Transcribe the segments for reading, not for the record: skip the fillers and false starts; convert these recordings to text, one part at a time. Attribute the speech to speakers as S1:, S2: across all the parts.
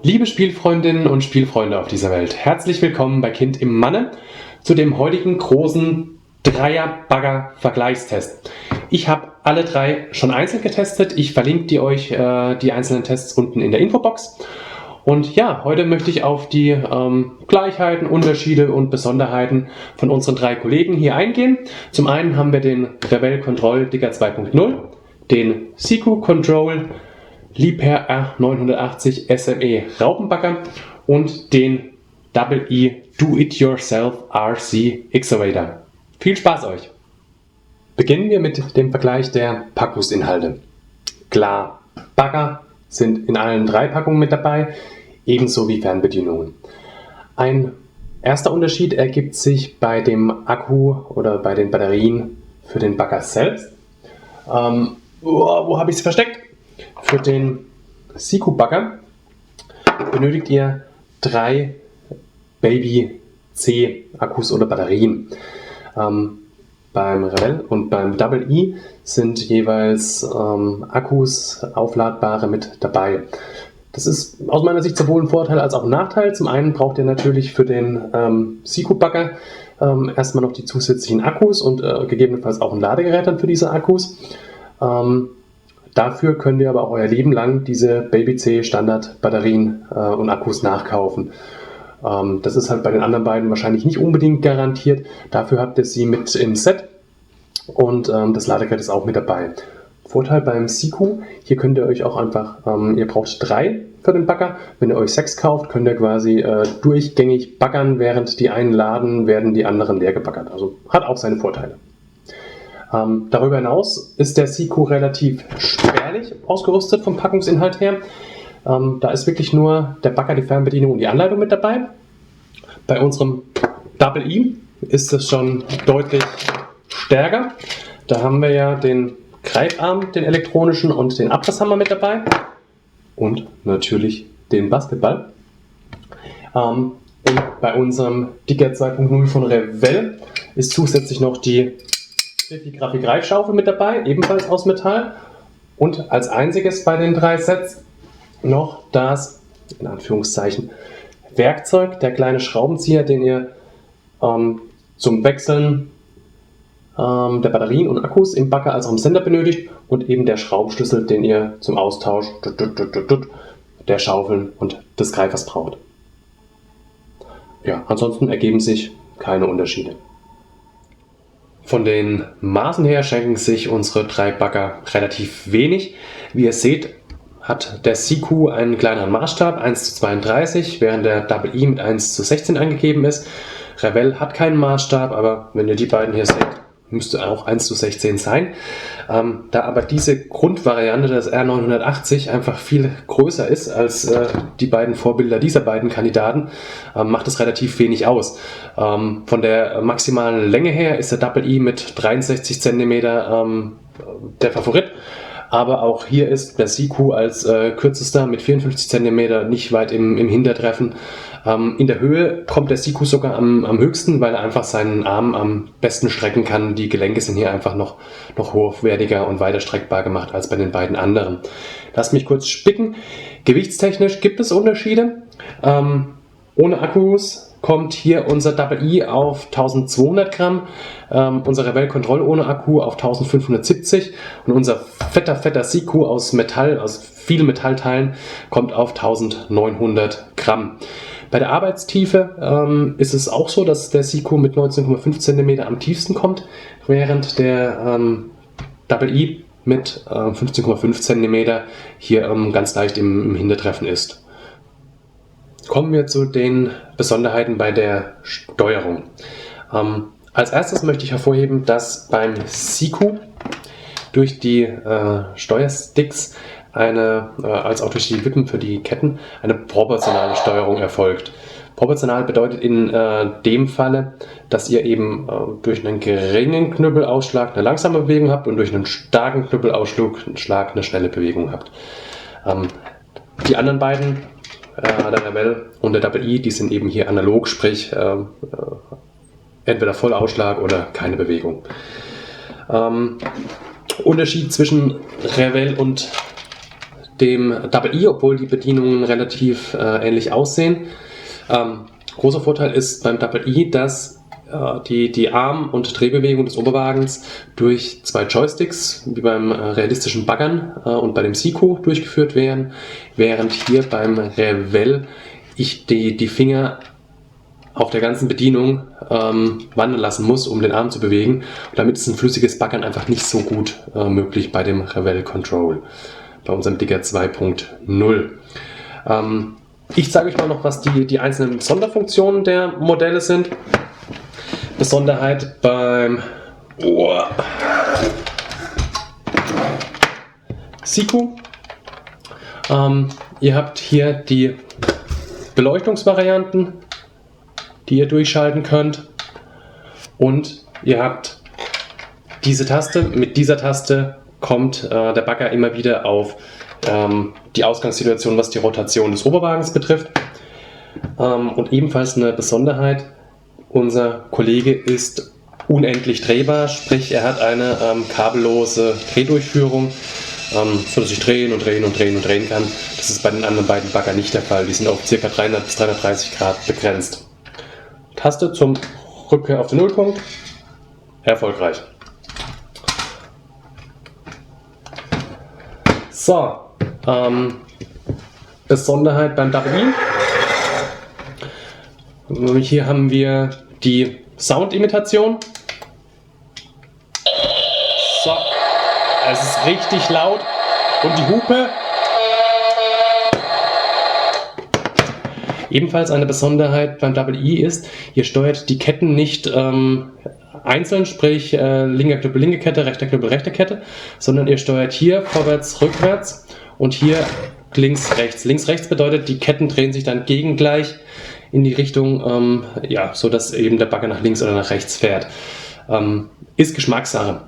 S1: Liebe Spielfreundinnen und Spielfreunde auf dieser Welt, herzlich willkommen bei Kind im Manne zu dem heutigen großen Dreier-Bagger-Vergleichstest. Ich habe alle drei schon einzeln getestet. Ich verlinke euch die einzelnen Tests unten in der Infobox. Und ja, heute möchte ich auf die Gleichheiten, Unterschiede und Besonderheiten von unseren drei Kollegen hier eingehen. Zum einen haben wir den Revell Control Digger 2.0, den Siku Control Liebherr R980 SME Raupenbagger und den EE Do-It-Yourself RC Excavator. Viel Spaß euch! Beginnen wir mit dem Vergleich der Packungsinhalte. Klar, Bagger sind in allen drei Packungen mit dabei, ebenso wie Fernbedienungen. Ein erster Unterschied ergibt sich bei dem Akku oder bei den Batterien für den Bagger selbst. Wo habe ich es versteckt? Für den Siku Bagger benötigt ihr 3 Baby C Akkus oder Batterien. Beim Revell und beim EE sind jeweils Akkus, aufladbare mit dabei. Das ist aus meiner Sicht sowohl ein Vorteil als auch ein Nachteil. Zum einen braucht ihr natürlich für den Siku Bagger erstmal noch die zusätzlichen Akkus und gegebenenfalls auch ein Ladegerät dann für diese Akkus. Dafür könnt ihr aber auch euer Leben lang diese Baby C Standard Batterien und Akkus nachkaufen. Das ist halt bei den anderen beiden wahrscheinlich nicht unbedingt garantiert. Dafür habt ihr sie mit im Set und das Ladegerät ist auch mit dabei. Vorteil beim Siku, hier könnt ihr euch auch einfach, ihr braucht 3 für den Bagger. Wenn ihr euch 6 kauft, könnt ihr quasi durchgängig baggern, während die einen laden, werden die anderen leer gebaggert. Also hat auch seine Vorteile. Darüber hinaus ist der Siku relativ spärlich ausgerüstet vom Packungsinhalt her. Da ist wirklich nur der Bagger, die Fernbedienung und die Anleitung mit dabei. Bei unserem EE ist es schon deutlich stärker. Da haben wir ja den Greifarm, den elektronischen und den Abrisshammer mit dabei. Und natürlich den Basketball. Und bei unserem Digger 2.0 von Revell ist zusätzlich noch die Grafikreifschaufel mit dabei, ebenfalls aus Metall. Und als einziges bei den 3 Sets noch das, in Anführungszeichen, Werkzeug, der kleine Schraubenzieher, den ihr zum Wechseln der Batterien und Akkus im Bagger als auch im Sender benötigt und eben der Schraubenschlüssel, den ihr zum Austausch der Schaufeln und des Greifers braucht. Ja, ansonsten ergeben sich keine Unterschiede. Von den Maßen her schenken sich unsere 3 Bagger relativ wenig. Wie ihr seht, hat der Siku einen kleineren Maßstab, 1:32, während der EE mit 1:16 angegeben ist. Revell hat keinen Maßstab, aber wenn ihr die beiden hier seht, müsste auch 1:16 sein. Da aber diese Grundvariante, das R980, einfach viel größer ist als die beiden Vorbilder dieser beiden Kandidaten, macht es relativ wenig aus. Von der maximalen Länge her ist der EE mit 63 cm der Favorit. Aber auch hier ist der Siku als kürzester mit 54 cm nicht weit im Hintertreffen. In der Höhe kommt der Siku sogar am höchsten, weil er einfach seinen Arm am besten strecken kann. Die Gelenke sind hier einfach noch hochwertiger und weiter streckbar gemacht als bei den beiden anderen. Lasst mich kurz spicken. Gewichtstechnisch gibt es Unterschiede. Ohne Akkus kommt hier unser EE auf 1200 Gramm, unser Revell Control ohne Akku auf 1570 und unser fetter Siku aus Metall, aus vielen Metallteilen, kommt auf 1900 Gramm. Bei der Arbeitstiefe ist es auch so, dass der Siku mit 19,5 cm am tiefsten kommt, während der EE mit 15,5 cm hier ganz leicht im Hintertreffen ist. Kommen wir zu den Besonderheiten bei der Steuerung. Als erstes möchte ich hervorheben, dass beim Siku durch die Steuersticks als auch durch die Wippen für die Ketten eine proportionale Steuerung erfolgt. Proportional bedeutet in dem Falle, dass ihr eben durch einen geringen Knüppelausschlag eine langsame Bewegung habt und durch einen starken Knüppelausschlag eine schnelle Bewegung habt. Die anderen beiden, der Revell und der EE, die sind eben hier analog, sprich entweder Vollausschlag oder keine Bewegung. Unterschied zwischen Revell und dem Double E, obwohl die Bedienungen relativ ähnlich aussehen. Großer Vorteil ist beim Double E, dass die Arm- und Drehbewegung des Oberwagens durch 2 Joysticks, wie beim realistischen Baggern und bei dem Siku durchgeführt werden, während hier beim Revell ich die Finger auf der ganzen Bedienung wandern lassen muss, um den Arm zu bewegen. Und damit ist ein flüssiges Baggern einfach nicht so gut möglich bei dem Revell Control, bei unserem Digger 2.0. Ich zeige euch mal noch, was die einzelnen Sonderfunktionen der Modelle sind. Besonderheit beim Siku. Ihr habt hier die Beleuchtungsvarianten, die ihr durchschalten könnt, und ihr habt diese Taste. Mit dieser Taste kommt der Bagger immer wieder auf die Ausgangssituation, was die Rotation des Oberwagens betrifft. Und ebenfalls eine Besonderheit: Unser Kollege ist unendlich drehbar, sprich er hat eine kabellose Drehdurchführung, sodass ich drehen und drehen und drehen und drehen kann. Das ist bei den anderen beiden Bagger nicht der Fall. Die sind auf ca. 300 bis 330 Grad begrenzt. Taste zum Rückkehr auf den Nullpunkt. Erfolgreich. So, Besonderheit beim Double E. Hier haben wir die Soundimitation. So, es ist richtig laut. Und die Hupe. Ebenfalls eine Besonderheit beim Double E ist, ihr steuert die Ketten nicht einzeln, sprich linker Knüppel, linke Kette, rechter Knüppel, rechte Kette, sondern ihr steuert hier vorwärts, rückwärts und hier links, rechts. Links, rechts bedeutet, die Ketten drehen sich dann gegengleich in die Richtung, so dass eben der Bagger nach links oder nach rechts fährt. Ist Geschmackssache.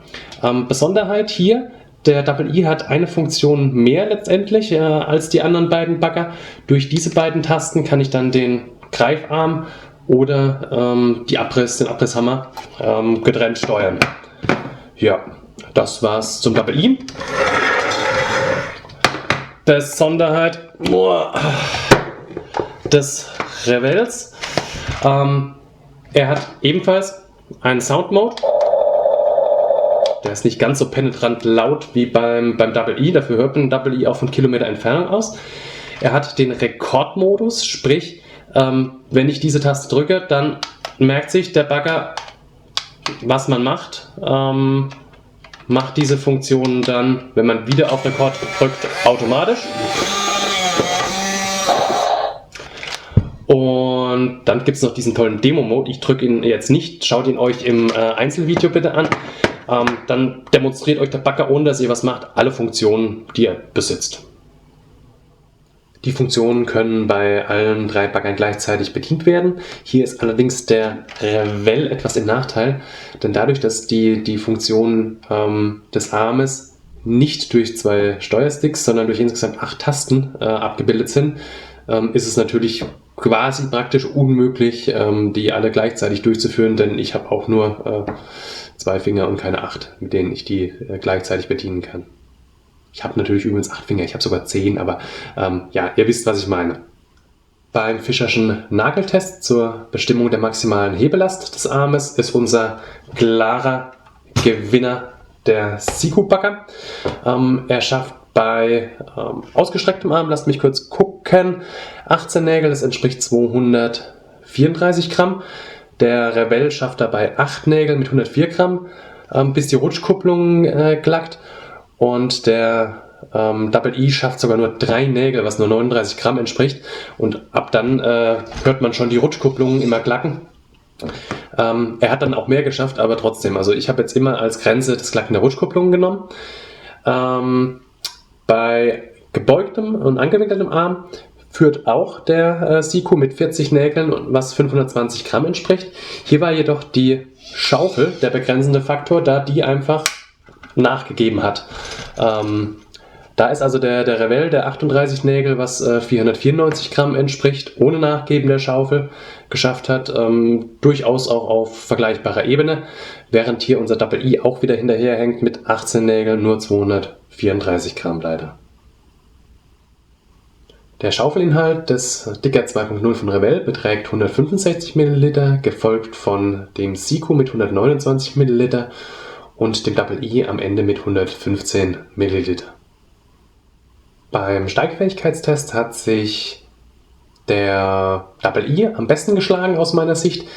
S1: Besonderheit hier: Der Double E hat eine Funktion mehr letztendlich als die anderen beiden Bagger. Durch diese beiden Tasten kann ich dann den Greifarm oder den Abrisshammer getrennt steuern. Ja, das war's zum Double E. Besonderheit des Revells: Er hat ebenfalls einen Sound Mode. Der ist nicht ganz so penetrant laut wie beim Double E, dafür hört man Double E auch von Kilometer Entfernung aus. Er hat den Rekordmodus, sprich, wenn ich diese Taste drücke, dann merkt sich der Bagger, was man macht. Macht diese Funktion dann, wenn man wieder auf Rekord drückt, automatisch. Und dann gibt es noch diesen tollen Demo-Mode. Ich drücke ihn jetzt nicht, schaut ihn euch im Einzelvideo bitte an. Dann demonstriert euch der Bagger, ohne dass ihr was macht, alle Funktionen, die er besitzt. Die Funktionen können bei allen 3 Baggern gleichzeitig bedient werden. Hier ist allerdings der Revell etwas im Nachteil, denn dadurch, dass die Funktionen des Armes nicht durch 2 Steuersticks, sondern durch insgesamt 8 Tasten abgebildet sind, ist es natürlich quasi praktisch unmöglich, die alle gleichzeitig durchzuführen, denn ich habe auch nur 2 Finger und keine 8, mit denen ich die gleichzeitig bedienen kann. Ich habe natürlich übrigens 8 Finger, ich habe sogar 10, aber ihr wisst, was ich meine. Beim Fischerschen Nageltest zur Bestimmung der maximalen Hebelast des Armes ist unser klarer Gewinner der Siku Bagger. Er schafft bei ausgestrecktem Arm, lasst mich kurz gucken, 18 Nägel, das entspricht 234 Gramm. Der Revell schafft dabei 8 Nägel mit 104 Gramm, bis die Rutschkupplung glackt. Und der Double E schafft sogar nur 3 Nägel, was nur 39 Gramm entspricht. Und ab dann hört man schon die Rutschkupplung immer glacken. Er hat dann auch mehr geschafft, aber trotzdem. Also ich habe jetzt immer als Grenze das Glacken der Rutschkupplung genommen. Bei gebeugtem und angewinkeltem Arm führt auch der Siku mit 40 Nägeln, was 520 Gramm entspricht. Hier war jedoch die Schaufel der begrenzende Faktor, da die einfach nachgegeben hat. Da ist also der Revell der 38 Nägel, was 494 Gramm entspricht, ohne Nachgeben der Schaufel geschafft hat, durchaus auch auf vergleichbarer Ebene, während hier unser Double E auch wieder hinterherhängt mit 18 Nägeln, nur 234 Gramm leider. Der Schaufelinhalt des Dicker 2.0 von Revell beträgt 165 ml, gefolgt von dem Siku mit 129 ml und dem Double I am Ende mit 115 ml. Beim Steigfähigkeitstest hat sich der Double I am besten geschlagen aus meiner Sicht.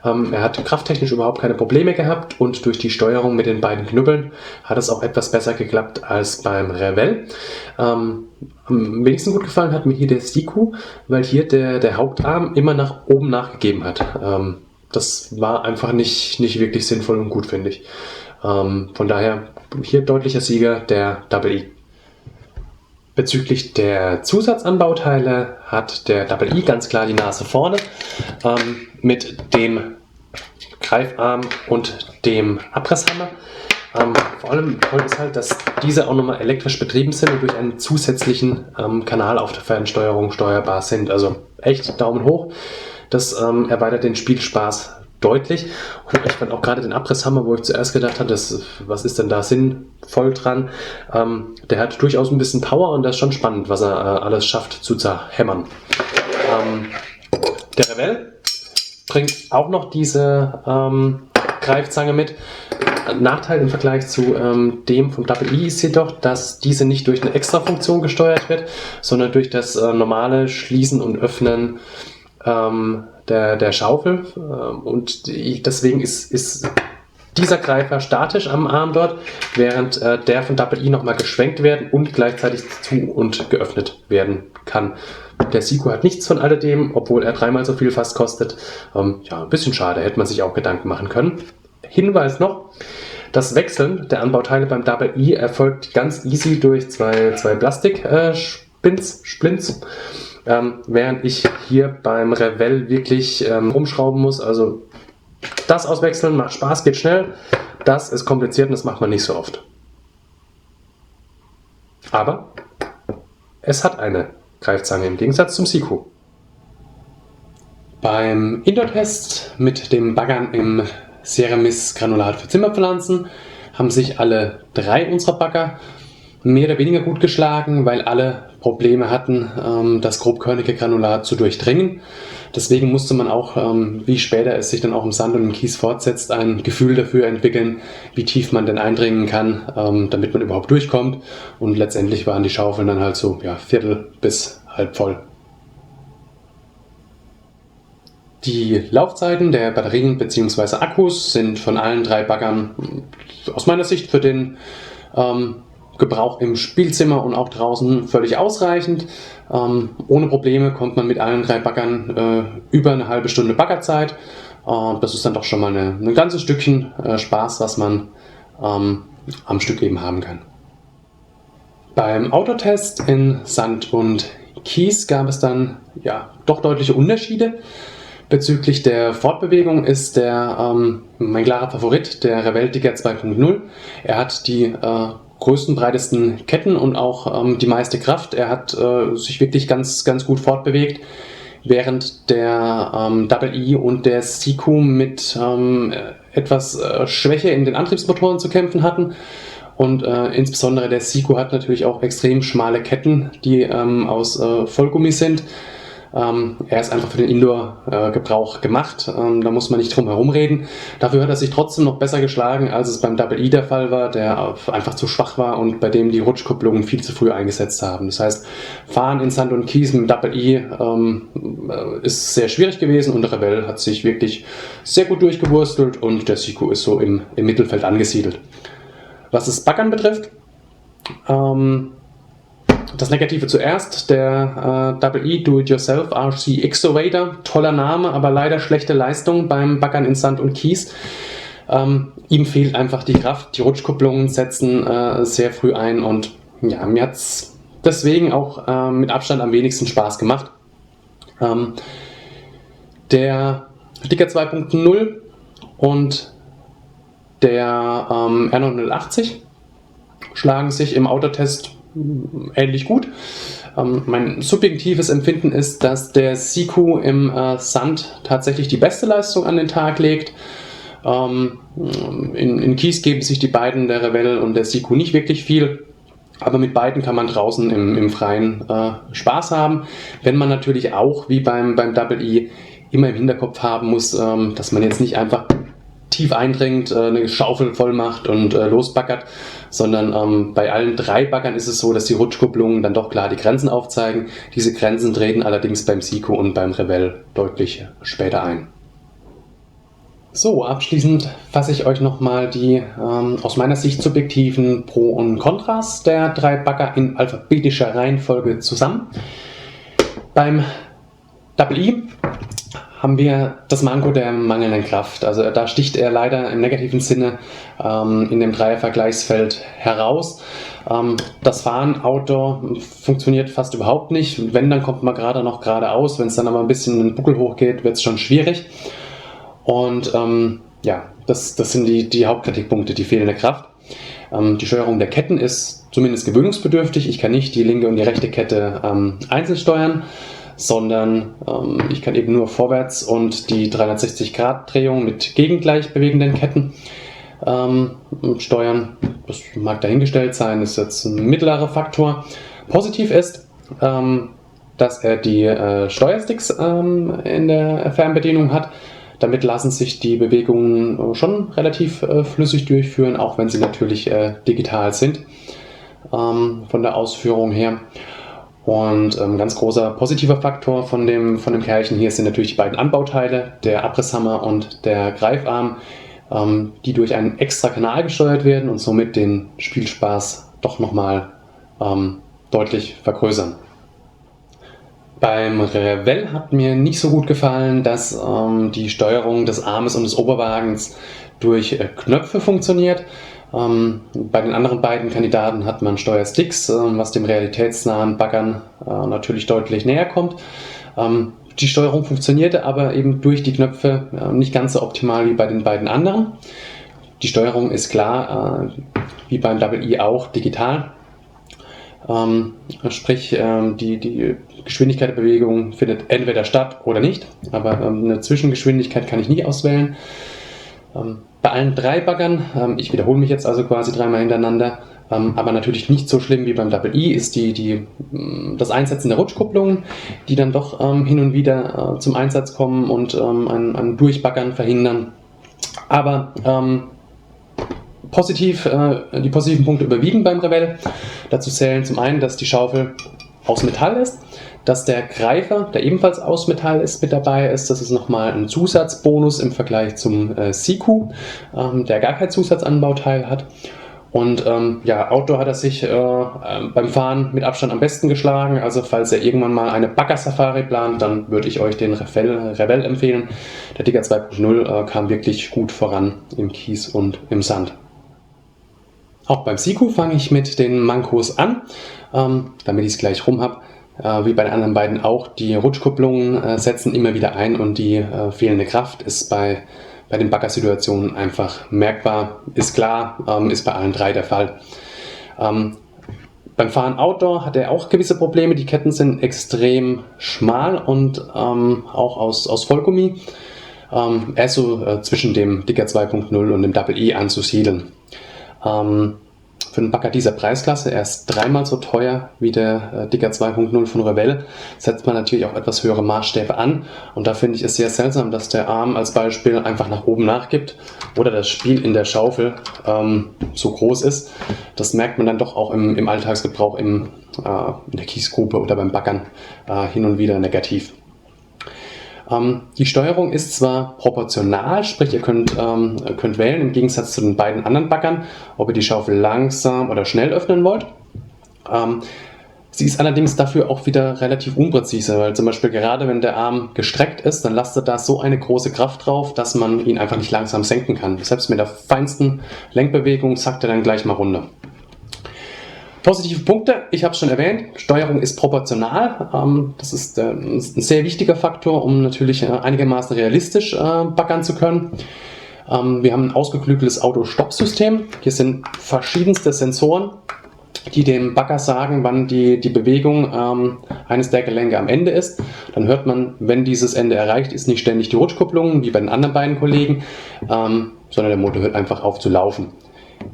S1: Er hat krafttechnisch überhaupt keine Probleme gehabt und durch die Steuerung mit den beiden Knüppeln hat es auch etwas besser geklappt als beim Revell. Am wenigsten gut gefallen hat mir hier der Siku, weil hier der Hauptarm immer nach oben nachgegeben hat. Das war einfach nicht wirklich sinnvoll und gut, finde ich. Von daher hier deutlicher Sieger der Double I. Bezüglich der Zusatzanbauteile hat der Double I ganz klar die Nase vorne mit dem Greifarm und dem Abrisshammer. Vor allem toll ist halt, dass diese auch nochmal elektrisch betrieben sind und durch einen zusätzlichen Kanal auf der Fernsteuerung steuerbar sind. Also echt Daumen hoch. Das erweitert den Spielspaß deutlich. Und ich fand auch gerade den Abrisshammer, wo ich zuerst gedacht hatte, was ist denn da sinnvoll dran? Der hat durchaus ein bisschen Power und das ist schon spannend, was er alles schafft zu zerhämmern. Der Revell bringt auch noch diese Greifzange mit. Nachteil im Vergleich zu dem vom Double I ist jedoch, dass diese nicht durch eine Extra-Funktion gesteuert wird, sondern durch das normale Schließen und Öffnen der Schaufel. Und deswegen ist dieser Greifer statisch am Arm dort, während der von Double I nochmal geschwenkt werden und gleichzeitig zu und geöffnet werden kann. Der Siku hat nichts von alledem, obwohl er 3-mal so viel fast kostet. Ja, ein bisschen schade, hätte man sich auch Gedanken machen können. Hinweis noch, das Wechseln der Anbauteile beim Double I erfolgt ganz easy durch zwei Plastik-Splints, während ich hier beim Revell wirklich rumschrauben muss. Also das auswechseln macht Spaß, geht schnell. Das ist kompliziert und das macht man nicht so oft. Aber es hat eine Greifzange im Gegensatz zum Siku. Beim Indoor-Test mit dem Baggern im Ceramis-Granulat für Zimmerpflanzen haben sich alle 3 unserer Bagger mehr oder weniger gut geschlagen, weil alle Probleme hatten, das grobkörnige Granulat zu durchdringen. Deswegen musste man auch, wie später es sich dann auch im Sand und im Kies fortsetzt, ein Gefühl dafür entwickeln, wie tief man denn eindringen kann, damit man überhaupt durchkommt. Und letztendlich waren die Schaufeln dann halt so Viertel bis halb voll. Die Laufzeiten der Batterien bzw. Akkus sind von allen 3 Baggern aus meiner Sicht für den Gebrauch im Spielzimmer und auch draußen völlig ausreichend. Ohne Probleme kommt man mit allen 3 Baggern über eine halbe Stunde Baggerzeit. Das ist dann doch schon mal ein ganzes Stückchen Spaß, was man am Stück eben haben kann. Beim Autotest in Sand und Kies gab es dann doch deutliche Unterschiede. Bezüglich der Fortbewegung ist mein klarer Favorit der Revell Dicker 2.0. Er hat die größten, breitesten Ketten und auch die meiste Kraft. Er hat sich wirklich ganz gut fortbewegt, während der Double I und der Siku mit etwas Schwäche in den Antriebsmotoren zu kämpfen hatten. Und insbesondere der Siku hat natürlich auch extrem schmale Ketten, die aus Vollgummi sind. Er ist einfach für den Indoor-Gebrauch gemacht, da muss man nicht drum herum reden. Dafür hat er sich trotzdem noch besser geschlagen, als es beim Double I der Fall war, der einfach zu schwach war und bei dem die Rutschkupplungen viel zu früh eingesetzt haben. Das heißt, Fahren in Sand und Kies mit Double I ist sehr schwierig gewesen und der Revell hat sich wirklich sehr gut durchgewurstelt und der Siku ist so im Mittelfeld angesiedelt. Was das Baggern betrifft, das Negative zuerst, der Double I Do-It-Yourself RC Excavator, toller Name, aber leider schlechte Leistung beim Baggern in Sand und Kies. Ihm fehlt einfach die Kraft, die Rutschkupplungen setzen sehr früh ein und mir hat es deswegen auch mit Abstand am wenigsten Spaß gemacht. Der Dicker 2.0 und der R980 schlagen sich im Autotest ähnlich gut. Mein subjektives Empfinden ist, dass der Siku im Sand tatsächlich die beste Leistung an den Tag legt. In Kies geben sich die beiden, der Revell und der Siku, nicht wirklich viel. Aber mit beiden kann man draußen im Freien Spaß haben. Wenn man natürlich auch, wie beim Double E, immer im Hinterkopf haben muss, dass man jetzt nicht einfach tief eindringt, eine Schaufel voll macht und losbaggert, sondern bei allen 3 Baggern ist es so, dass die Rutschkupplungen dann doch klar die Grenzen aufzeigen. Diese Grenzen treten allerdings beim Siku und beim Revell deutlich später ein. So, abschließend fasse ich euch nochmal die aus meiner Sicht subjektiven Pro und Kontras der 3 Bagger in alphabetischer Reihenfolge zusammen. Beim Double E haben wir das Manko der mangelnden Kraft. Also da sticht er leider im negativen Sinne in dem Dreier-Vergleichsfeld heraus. Das Fahren Outdoor funktioniert fast überhaupt nicht. Wenn, dann kommt man gerade noch geradeaus. Wenn es dann aber ein bisschen einen Buckel hochgeht, wird es schon schwierig. Und ja, das sind die Hauptkritikpunkte, die fehlende Kraft. Die Steuerung der Ketten ist zumindest gewöhnungsbedürftig. Ich kann nicht die linke und die rechte Kette einzeln steuern, sondern ich kann eben nur vorwärts und die 360-Grad-Drehung mit gegengleich bewegenden Ketten steuern. Das mag dahingestellt sein, ist jetzt ein mittlerer Faktor. Positiv ist, dass er die Steuersticks in der Fernbedienung hat. Damit lassen sich die Bewegungen schon relativ flüssig durchführen, auch wenn sie natürlich digital sind von der Ausführung her. Und ein ganz großer positiver Faktor von dem Kerlchen hier sind natürlich die beiden Anbauteile, der Abrisshammer und der Greifarm, die durch einen extra Kanal gesteuert werden und somit den Spielspaß doch nochmal deutlich vergrößern. Beim Revell hat mir nicht so gut gefallen, dass die Steuerung des Armes und des Oberwagens durch Knöpfe funktioniert. Bei den anderen beiden Kandidaten hat man Steuersticks, was dem realitätsnahen Baggern natürlich deutlich näher kommt. Die Steuerung funktionierte aber eben durch die Knöpfe nicht ganz so optimal wie bei den beiden anderen. Die Steuerung ist klar, wie beim Double E auch, digital. Sprich, die Geschwindigkeit der Bewegung findet entweder statt oder nicht, aber eine Zwischengeschwindigkeit kann ich nie auswählen. Bei allen 3 Baggern, ich wiederhole mich jetzt also quasi 3-mal hintereinander, aber natürlich nicht so schlimm wie beim Double E, ist das Einsetzen der Rutschkupplungen, die dann doch hin und wieder zum Einsatz kommen und ein Durchbaggern verhindern. Aber die positiven Punkte überwiegen beim Revell. Dazu zählen zum einen, dass die Schaufel aus Metall ist, dass der Greifer, der ebenfalls aus Metall ist, mit dabei ist. Das ist nochmal ein Zusatzbonus im Vergleich zum Siku, der gar kein Zusatzanbauteil hat. Und ja, Outdoor hat er sich beim Fahren mit Abstand am besten geschlagen. Also falls ihr irgendwann mal eine Bagger-Safari plant, dann würde ich euch den Revell empfehlen. Der Digger 2.0 kam wirklich gut voran im Kies und im Sand. Auch beim Siku fange ich mit den Mankos an, damit ich es gleich rum habe. Wie bei den anderen beiden auch, die Rutschkupplungen setzen immer wieder ein und die fehlende Kraft ist bei den Baggersituationen einfach merkbar. Ist klar, ist bei allen 3 der Fall. Beim Fahren Outdoor hat er auch gewisse Probleme. Die Ketten sind extrem schmal und auch aus Vollgummi. Er ist so zwischen dem Digger 2.0 und dem Double E anzusiedeln. Für einen Bagger dieser Preisklasse, er ist 3-mal so teuer wie der Digger 2.0 von Revell, setzt man natürlich auch etwas höhere Maßstäbe an. Und da finde ich es sehr seltsam, dass der Arm als Beispiel einfach nach oben nachgibt oder das Spiel in der Schaufel so groß ist. Das merkt man dann doch auch im Alltagsgebrauch in der Kiesgrube oder beim Baggern hin und wieder negativ. Die Steuerung ist zwar proportional, sprich ihr könnt wählen, im Gegensatz zu den beiden anderen Baggern, ob ihr die Schaufel langsam oder schnell öffnen wollt. Sie ist allerdings dafür auch wieder relativ unpräzise, weil zum Beispiel gerade wenn der Arm gestreckt ist, dann lastet da so eine große Kraft drauf, dass man ihn einfach nicht langsam senken kann. Selbst mit der feinsten Lenkbewegung sackt er dann gleich mal runter. Positive Punkte, ich habe es schon erwähnt, Steuerung ist proportional. Das ist ein sehr wichtiger Faktor, um natürlich einigermaßen realistisch baggern zu können. Wir haben ein ausgeklügeltes Auto-Stopp-System. Hier sind verschiedenste Sensoren, die dem Bagger sagen, wann die Bewegung eines der Gelenke am Ende ist. Dann hört man, wenn dieses Ende erreicht ist, nicht ständig die Rutschkupplung, wie bei den anderen beiden Kollegen, sondern der Motor hört einfach auf zu laufen.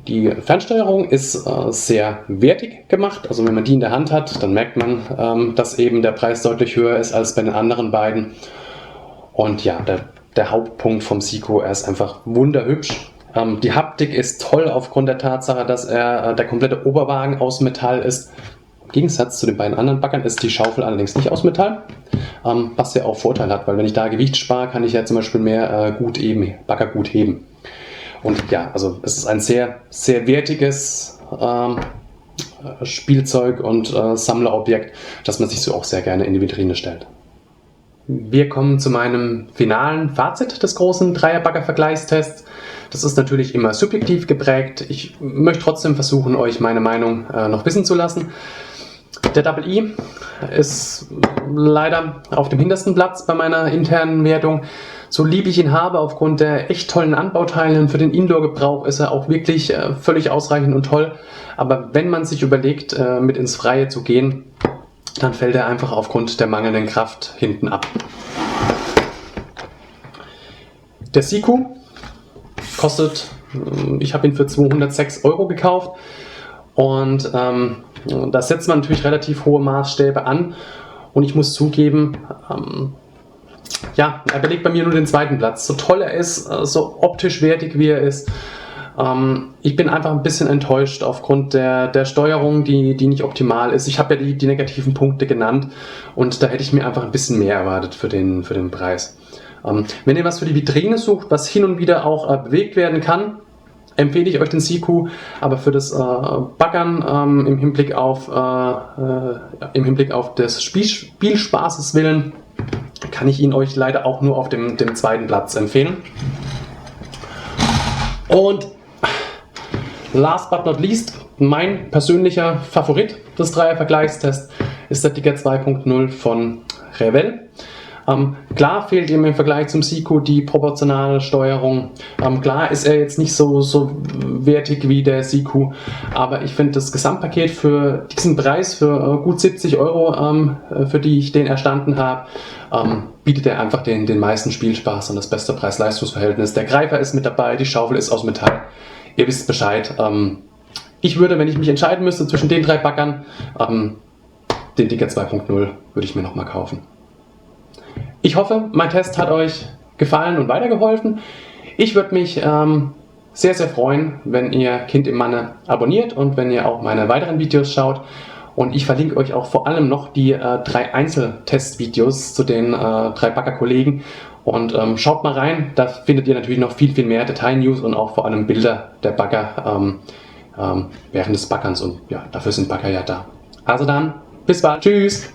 S1: Die Fernsteuerung ist sehr wertig gemacht. Also wenn man die in der Hand hat, dann merkt man, dass eben der Preis deutlich höher ist als bei den anderen beiden. Und ja, der Hauptpunkt vom Seiko, er ist einfach wunderhübsch. Die Haptik ist toll aufgrund der Tatsache, dass der komplette Oberwagen aus Metall ist. Im Gegensatz zu den beiden anderen Baggern ist die Schaufel allerdings nicht aus Metall, was ja auch Vorteil hat, weil wenn ich da Gewicht spare, kann ich ja zum Beispiel mehr Bagger gut heben. Und ja, also es ist ein sehr, sehr wertiges Spielzeug und Sammlerobjekt, das man sich so auch sehr gerne in die Vitrine stellt. Wir kommen zu meinem finalen Fazit des großen Dreierbagger-Vergleichstests. Das ist natürlich immer subjektiv geprägt. Ich möchte trotzdem versuchen, euch meine Meinung noch wissen zu lassen. Der Double E ist leider auf dem hintersten Platz bei meiner internen Wertung. So lieb ich ihn habe, aufgrund der echt tollen Anbauteile für den Indoor-Gebrauch ist er auch wirklich völlig ausreichend und toll. Aber wenn man sich überlegt, mit ins Freie zu gehen, dann fällt er einfach aufgrund der mangelnden Kraft hinten ab. Der Seiko kostet, ich habe ihn für 206 € gekauft und da setzt man natürlich relativ hohe Maßstäbe an und ich muss zugeben, ja, er belegt bei mir nur den zweiten Platz. So toll er ist, so optisch wertig wie er ist, ich bin einfach ein bisschen enttäuscht aufgrund der Steuerung, die nicht optimal ist. Ich habe ja die negativen Punkte genannt und da hätte ich mir einfach ein bisschen mehr erwartet für den Preis. Wenn ihr was für die Vitrine sucht, was hin und wieder auch bewegt werden kann, empfehle ich euch den Seiko, aber für das Baggern im Hinblick auf des Spielspaßes willen kann ich ihn euch leider auch nur auf dem zweiten Platz empfehlen. Und last but not least, mein persönlicher Favorit des Dreier-Vergleichstests ist der Dicker 2.0 von Revell. Klar fehlt ihm im Vergleich zum Seiko die proportionale Steuerung. Klar ist er jetzt nicht so wertig wie der Seiko, aber ich finde das Gesamtpaket für diesen Preis, für gut 70 €, für die ich den erstanden habe, bietet er einfach den meisten Spielspaß und das beste Preis-Leistungs-Verhältnis. Der Greifer ist mit dabei, die Schaufel ist aus Metall. Ihr wisst Bescheid. Ich würde, wenn ich mich entscheiden müsste zwischen den drei Baggern, den Dicker 2.0 würde ich mir nochmal kaufen. Ich hoffe, mein Test hat euch gefallen und weitergeholfen. Ich würde mich sehr, sehr freuen, wenn ihr Kind im Manne abonniert und wenn ihr auch meine weiteren Videos schaut. Und ich verlinke euch auch vor allem noch die 3 Einzeltestvideos zu den 3 Bagger-Kollegen. Und schaut mal rein, da findet ihr natürlich noch viel, viel mehr Detail-News und auch vor allem Bilder der Bagger während des Baggerns. Und ja, dafür sind Bagger ja da. Also dann, bis bald. Tschüss!